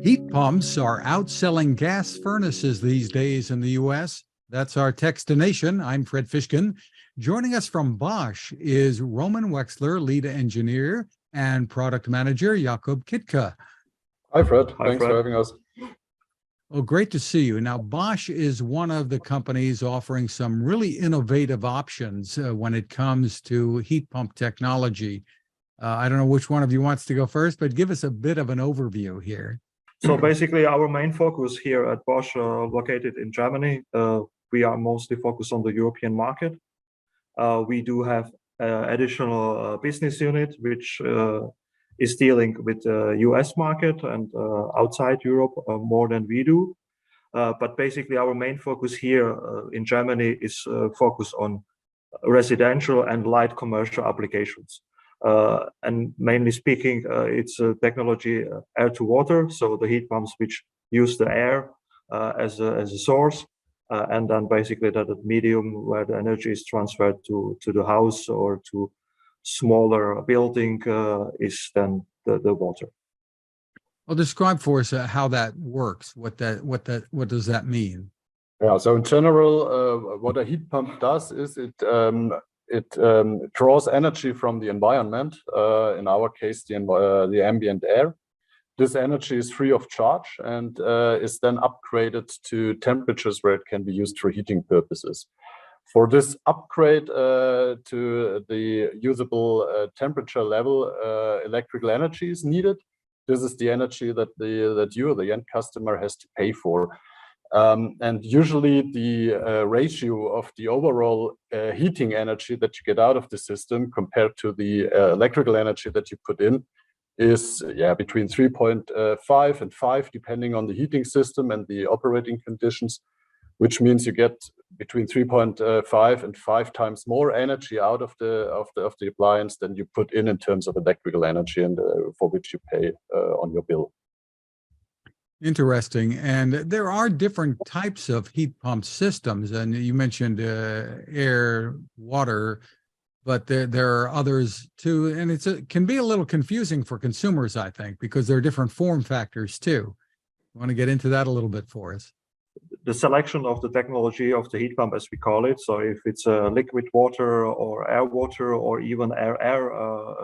Heat pumps are outselling gas furnaces these days in the US. That's our Techstination. I'm Fred Fishkin. Joining us from Bosch is Roman Wechsler, lead engineer, and product manager, Jakub Kytka. Hi, Fred. Hi, Thanks for having us. Oh, great to see you. Now, Bosch is one of the companies offering some really innovative options when it comes to heat pump technology. I don't know which one of you wants to go first, but give us a bit of an overview here. So basically, our main focus here at Bosch, located in Germany, we are mostly focused on the European market. We do have additional business unit which is dealing with the US market and outside Europe more than we do. But basically, our main focus here in Germany is focused on residential and light commercial applications. And mainly speaking, it's a technology air to water, so the heat pumps which use the air as a source, and then basically that medium where the energy is transferred to the house or to smaller building is then the water. Well, describe for us how that works. What does that mean? Yeah. So in general, what a heat pump does is it draws energy from the environment. In our case, the ambient air. This energy is free of charge and is then upgraded to temperatures where it can be used for heating purposes. For this upgrade to the usable temperature level, electrical energy is needed. This is the energy that the end customer, has to pay for. And usually the ratio of the overall heating energy that you get out of the system compared to the electrical energy that you put in is between 3.5 and 5, depending on the heating system and the operating conditions, which means you get between 3.5 and 5 times more energy out of the appliance than you put in terms of electrical energy and for which you pay on your bill. Interesting. And there are different types of heat pump systems. And you mentioned air, water, but there are others too. And it can be a little confusing for consumers, I think, because there are different form factors too. You want to get into that a little bit for us? The selection of the technology of the heat pump, as we call it, so if it's a liquid water or air water or even air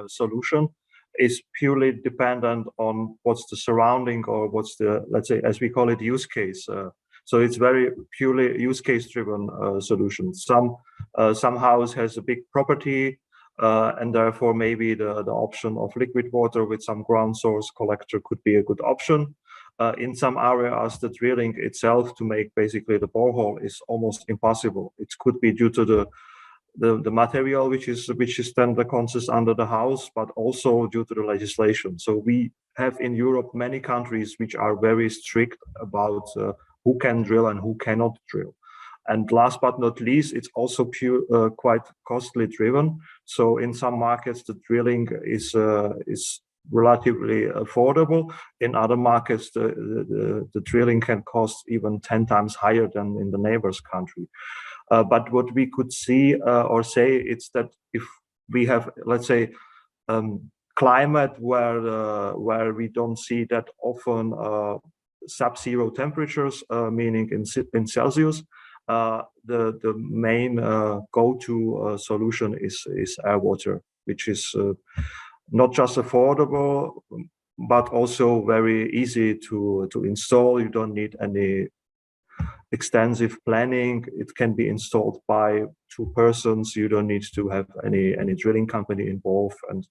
solution, is purely dependent on what's the surrounding or what's the, let's say, as we call it, use case. So it's very purely use case driven solution. Some house has a big property and therefore maybe the option of liquid water with some ground source collector could be a good option. In some areas, the drilling itself to make basically the borehole is almost impossible. It could be due to the material which is then the consist under the house, but also due to the legislation. So we have in Europe many countries which are very strict about who can drill and who cannot drill. And last but not least, it's also quite costly driven. So in some markets, the drilling is relatively affordable. In other markets, the drilling can cost even 10 times higher than in the neighbor's country. But what we could see or say it's that if we have, let's say, climate where we don't see that often sub-zero temperatures, meaning in Celsius, the main go-to solution is air water, which is not just affordable, but also very easy to install. You don't need any extensive planning. It can be installed by 2 persons. You don't need to have any drilling company involved. And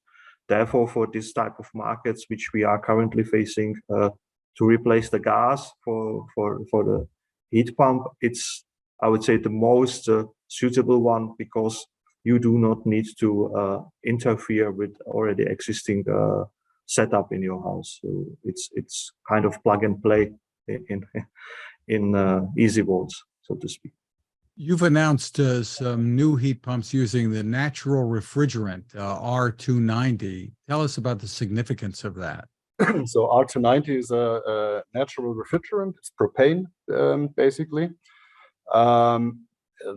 therefore, for this type of markets, which we are currently facing, to replace the gas for the heat pump, it's, I would say, the most suitable one because you do not need to interfere with already existing setup in your house. So it's kind of plug and play in easy words, so to speak. You've announced some new heat pumps using the natural refrigerant, R290. Tell us about the significance of that. So R290 is a natural refrigerant. It's propane, basically.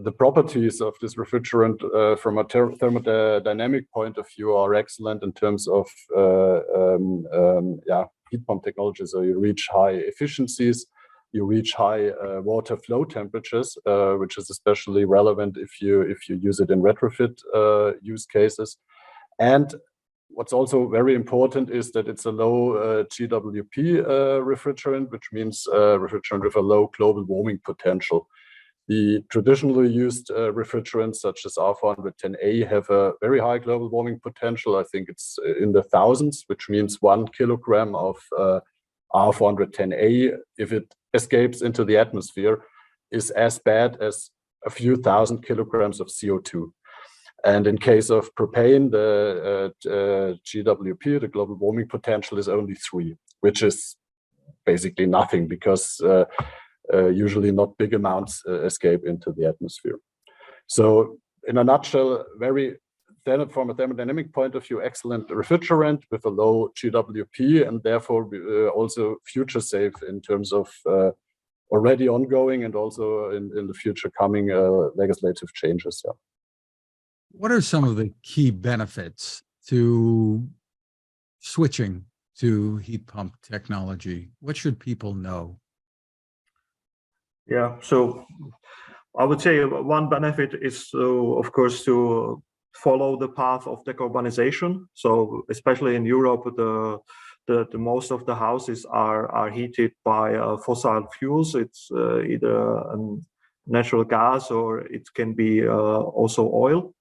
The properties of this refrigerant from a thermodynamic point of view are excellent in terms of heat pump technology. So you reach high efficiencies, you reach high water flow temperatures, which is especially relevant if you use it in retrofit use cases. And what's also very important is that it's a low GWP refrigerant, which means refrigerant with a low global warming potential. The traditionally used refrigerants such as R410A have a very high global warming potential. I think it's in the thousands, which means 1 kilogram of R410A, if it escapes into the atmosphere, is as bad as a few thousand kilograms of CO2. And in case of propane, the GWP, the global warming potential, is only 3, which is basically nothing because usually not big amounts escape into the atmosphere. So in a nutshell, from a thermodynamic point of view, excellent refrigerant with a low GWP, and therefore also future safe in terms of already ongoing and also in the future coming legislative changes. Yeah. What are some of the key benefits to switching to heat pump technology? What should people know? Yeah, so I would say one benefit is, of course, to follow the path of decarbonization. So especially in Europe, the most of the houses are heated by fossil fuels. It's either natural gas or it can be also oil.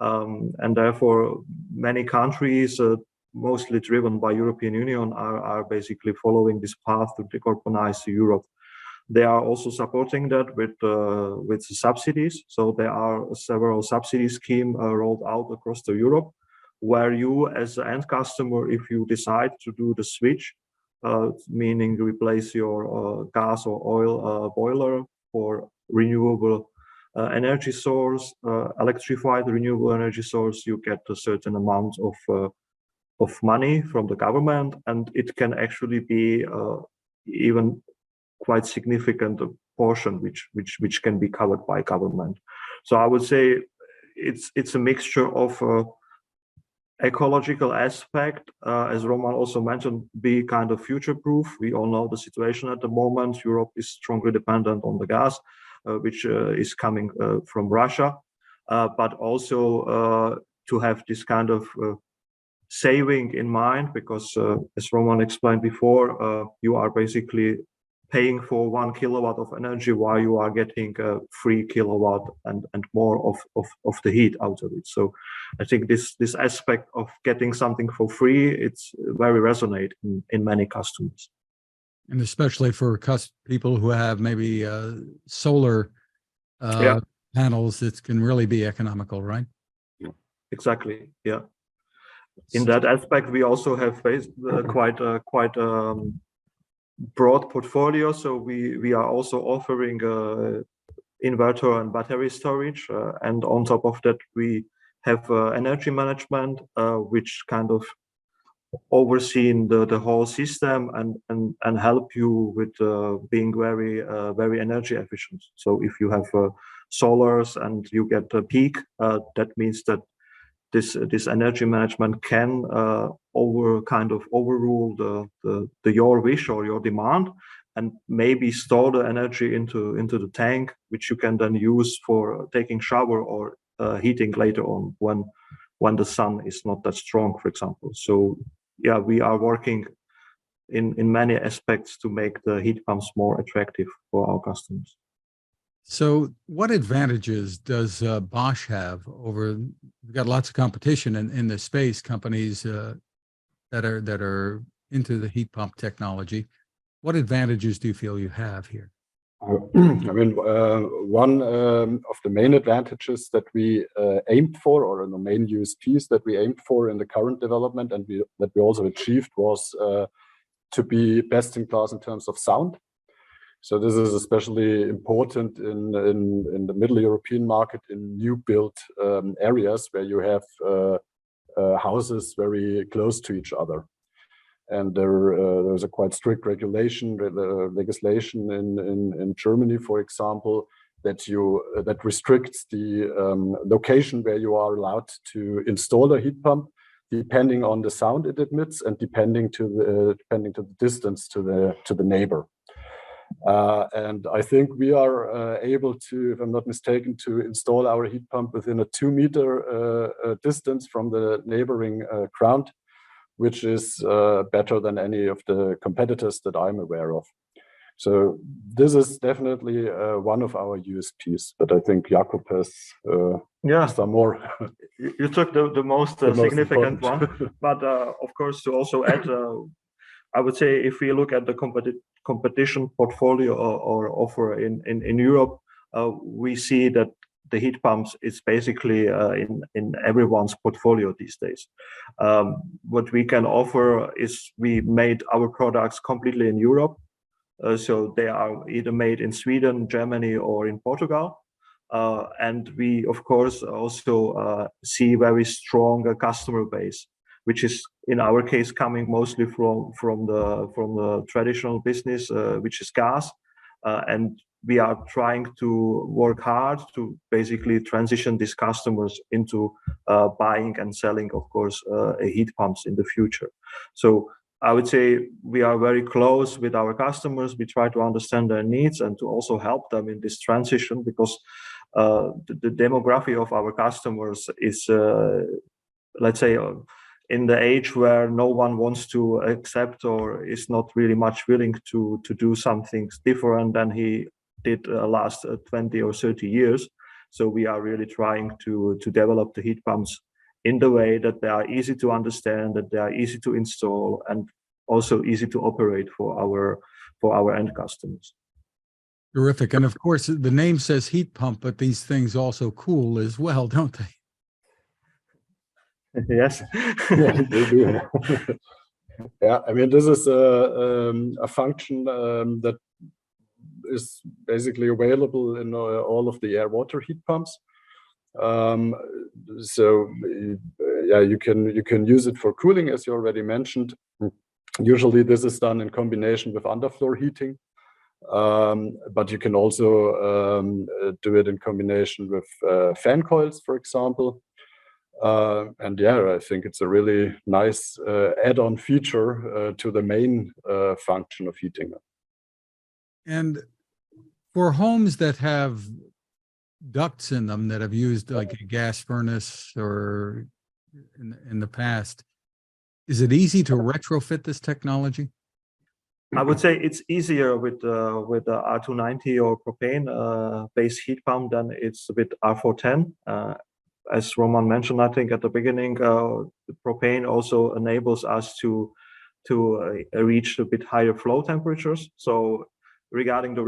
And therefore, many countries, mostly driven by European Union, are basically following this path to decarbonize Europe. They are also supporting that with subsidies. So there are several subsidy schemes rolled out across Europe, where you, as an end customer, if you decide to do the switch, meaning replace your gas or oil boiler for renewable energy source, electrified renewable energy source, you get a certain amount of money from the government, and it can actually be even quite significant portion which can be covered by government. So I would say it's a mixture of ecological aspect, as Roman also mentioned, be kind of future-proof. We all know the situation at the moment. Europe is strongly dependent on the gas, which is coming from Russia, but also to have this kind of saving in mind, because as Roman explained before, you are basically paying for 1 kilowatt of energy while you are getting 3 kilowatt and more of the heat out of it. So I think this aspect of getting something for free, it's very resonate in many customers. And especially for people who have maybe solar panels, it can really be economical, right? Exactly, yeah. In that aspect, we also have quite broad portfolio. So we are also offering inverter and battery storage, and on top of that we have energy management, which kind of overseeing the whole system and help you with being very energy efficient. So if you have solars and you get a peak, that means that this energy management can overrule the your wish or your demand, and maybe store the energy into the tank, which you can then use for taking shower or heating later on when the sun is not that strong, for example. So yeah, we are working in many aspects to make the heat pumps more attractive for our customers. So what advantages does Bosch have over, we've got lots of competition in the space, companies that are into the heat pump technology. What advantages do you feel you have here? I mean, one of the main advantages that we aimed for, or the main USPs that we aimed for in the current development and that we also achieved, was to be best in class in terms of sound. So this is especially important in the Middle European market, in new built areas where you have houses very close to each other. And there's a quite strict legislation in Germany, for example, that restricts the location where you are allowed to install a heat pump. depending on the sound it emits and depending to the distance to the neighbor. And I think we are able to, if I'm not mistaken, to install our heat pump within a 2-meter distance from the neighboring ground, which is better than any of the competitors that I'm aware of. So this is definitely one of our USPs, but I think Jakub has some more. You took the most significant one, but of course, to also add, I would say if we look at the competition portfolio or offer in Europe, we see that the heat pumps is basically in everyone's portfolio these days. What we can offer is we made our products completely in Europe. So they are either made in Sweden, Germany, or in Portugal. And we, of course, also see very strong customer base, which is in our case coming mostly from the traditional business, which is gas. And we are trying to work hard to basically transition these customers into buying and selling, of course, heat pumps in the future. So I would say we are very close with our customers. We try to understand their needs and to also help them in this transition, because the demography of our customers is, let's say, in the age where no one wants to accept or is not really much willing to do something different than he did last 20 or 30 years. So we are really trying to develop the heat pumps in the way that they are easy to understand, that they are easy to install, and also easy to operate for our end customers. Terrific. And of course, the name says heat pump, but these things also cool as well, don't they? Yes. Yeah, they do. Yeah, I mean, this is a function that is basically available in all of the air-water heat pumps. So yeah, you can use it for cooling, as you already mentioned. Usually this is done in combination with underfloor heating, but you can also do it in combination with fan coils, for example. And yeah, I think it's a really nice add-on feature to the main function of heating. And for homes that have ducts in them that have used like a gas furnace or in the past, is it easy to retrofit this technology? I would say it's easier with the R290 or propane based heat pump than it's with R410. As Roman mentioned, I think at the beginning, the propane also enables us to reach a bit higher flow temperatures. So regarding the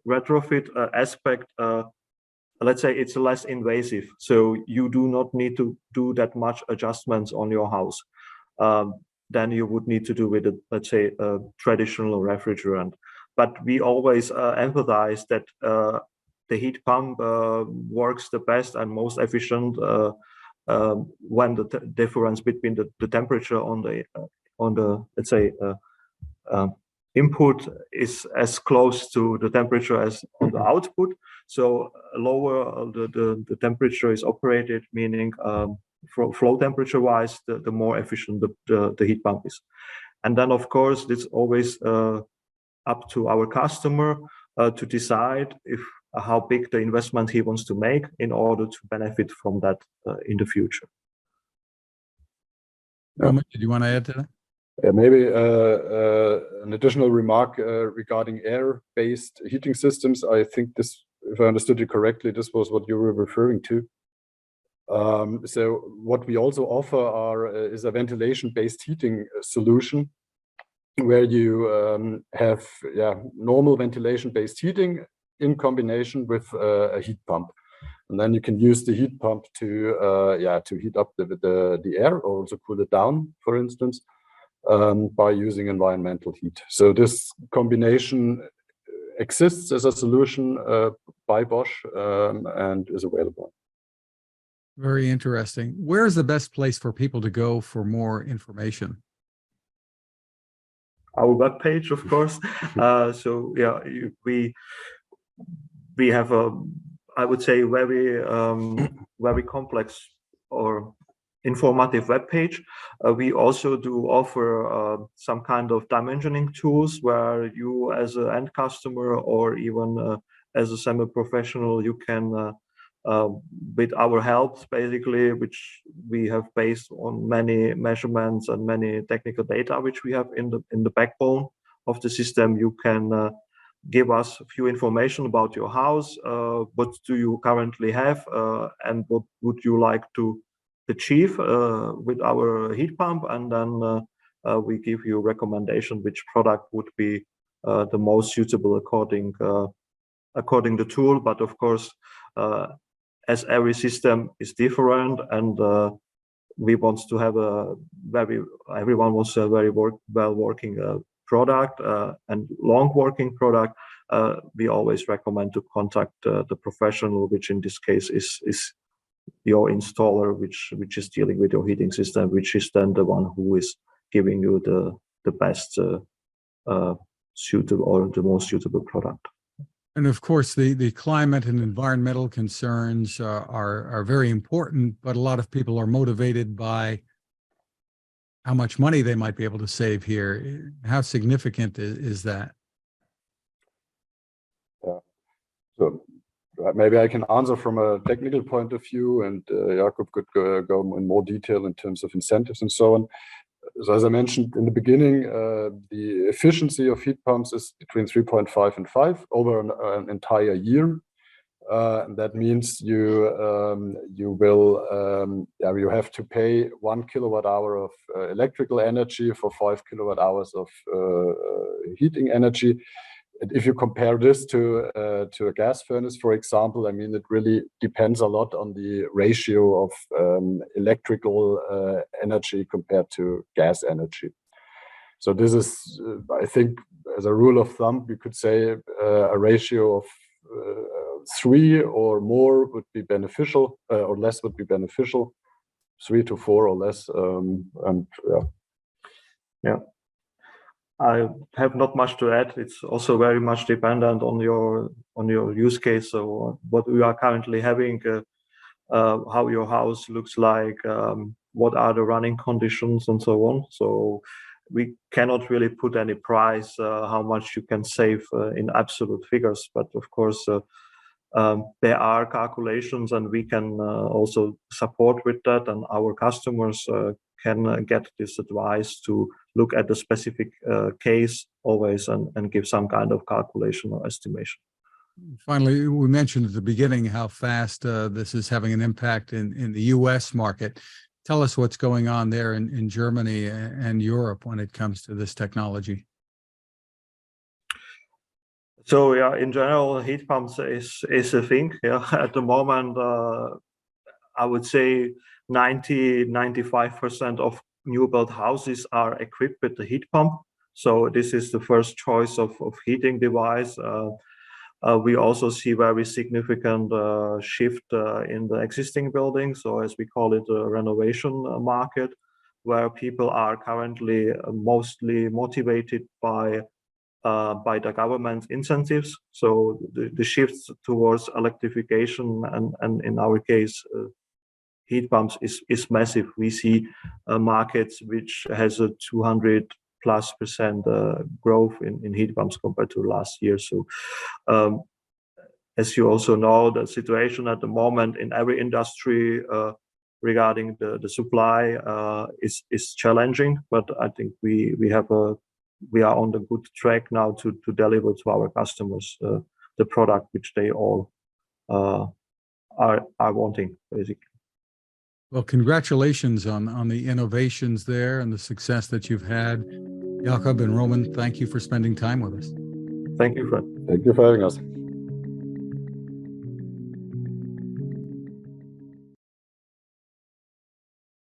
retrofit aspect, let's say it's less invasive. So you do not need to do that much adjustments on your house than you would need to do with, let's say, a traditional refrigerant. But we always emphasize that the heat pump works the best and most efficient when the difference between the temperature on the let's say input is as close to the temperature as on the output. So lower the temperature is operated, meaning flow temperature wise, the more efficient the heat pump is. And then of course it's always up to our customer to decide how big the investment he wants to make in order to benefit from that in the future. Roman, did you want to add to that? Yeah, maybe an additional remark regarding air-based heating systems. I think this, if I understood you correctly, this was what you were referring to. So what we also offer is a ventilation-based heating solution, where you have normal ventilation-based heating in combination with a heat pump, and then you can use the heat pump to heat up the air, or also cool it down, for instance, by using environmental heat. So this combination exists as a solution by Bosch and is available. Very interesting. Where is the best place for people to go for more information? Our webpage, of course. So yeah, we have a, I would say, very complex or informative web page. We also do offer some kind of dimensioning tools where you as an end customer or even as a semi-professional, you can with our help basically, which we have based on many measurements and many technical data which we have in the backbone of the system, you can give us a few information about your house, what do you currently have, and what would you like to achieve with our heat pump, and then we give you a recommendation which product would be the most suitable according the tool. But of course, as every system is different, and we want to have everyone wants a very well working product and long working product, we always recommend to contact the professional, which in this case is your installer, which is dealing with your heating system, which is then the one who is giving you the best suitable or the most suitable product. And of course, the climate and environmental concerns are very important, but a lot of people are motivated by how much money they might be able to save here. How significant is that? Yeah. So maybe I can answer from a technical point of view, and Jakub could go in more detail in terms of incentives and so on. So as I mentioned in the beginning, the efficiency of heat pumps is between 3.5 and 5 over an entire year. And that means you have to pay 1 kilowatt hour of electrical energy for 5 kilowatt hours of heating energy. And if you compare this to a gas furnace, for example, I mean, it really depends a lot on the ratio of electrical energy compared to gas energy. So this is, I think, as a rule of thumb, you could say a ratio of 3 or more would be beneficial, or less would be beneficial. 3 to 4 or less, and yeah. I have not much to add. It's also very much dependent on your use case. So what we are currently having, how your house looks like, what are the running conditions, and so on. So we cannot really put any price how much you can save in absolute figures. But of course, there are calculations, and we can also support with that, and our customers can get this advice to look at the specific case always and give some kind of calculation or estimation. Finally, we mentioned at the beginning how fast this is having an impact in the US market. Tell us what's going on there in Germany and Europe when it comes to this technology. So yeah, in general, heat pumps is a thing. Yeah, at the moment, I would say 95% of new built houses are equipped with the heat pump. So this is the first choice of heating device. We also see very significant shift in the existing buildings, so as we call it, a renovation market, where people are currently mostly motivated by the government incentives. So the shifts towards electrification and in our case, heat pumps is massive. We see markets which has a 200+% growth in heat pumps compared to last year. So as you also know, the situation at the moment in every industry regarding the supply is challenging, but I think we are on the good track now to deliver to our customers the product which they all are wanting, basically. Well, congratulations on the innovations there and the success that you've had. Jakub and Roman, thank you for spending time with us. Thank you, Fred. thank you for having us.